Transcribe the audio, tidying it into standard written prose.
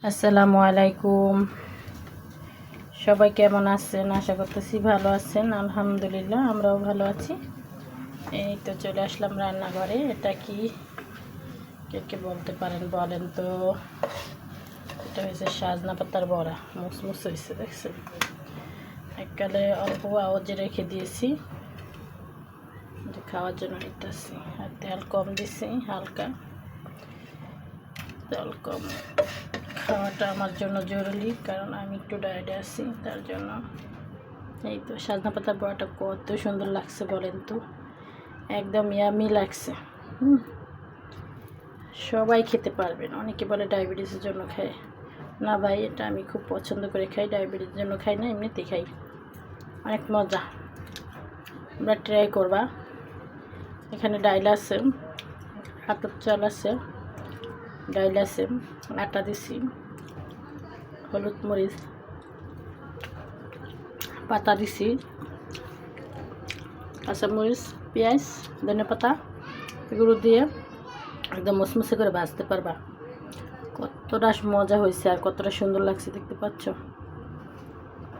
আসসালামু আলাইকুম। সবাই কেমন আছেন? আশা করতেছি ভালো আছেন। আলহামদুলিল্লাহ আমরাও ভালো আছি। এই তো চলে আসলাম রান্নাঘরে। এটা কি কে কে বলতে পারেন বলেন তো? এটা হচ্ছে সাজনা পাতার বড়া, মুসমুস হয়েছে দেখছেন। এককালে অল্প আওয়াজে রেখে দিয়েছি যে খাওয়ার জন্য নিতেছি, আর তেল কম দিছি, হালকা তেল কম খাওয়াটা আমার জন্য জরুরি, কারণ আমি একটু ডায়েটে আছি, তার জন্য। এই তো সাজনা পাতার বড়াটা কত সুন্দর লাগছে বলেন তো, একদম ইয়ামি লাগছে। সবাই খেতে পারবেন। অনেকে বলে ডায়াবেটিসের জন্য খায়, না ভাই, এটা আমি খুব পছন্দ করে খাই। ডায়াবেটিসের জন্য খাই না, এমনিতে খাই। অনেক মজা, আমরা ট্রাই করবা। এখানে ডাইল আছে, আতপ চাল আছে, ডাইল আছে, আটা দিছি, হলুদ মরিচ পাতা দিছি, কাঁচামরিচ, পেঁয়াজ, ধনে পাতা, এগুলো দিয়ে একদম মুসমুসে করে ভাজতে পারবা। কতটা মজা হয়েছে আর কতটা সুন্দর লাগছে দেখতে পাচ্ছ।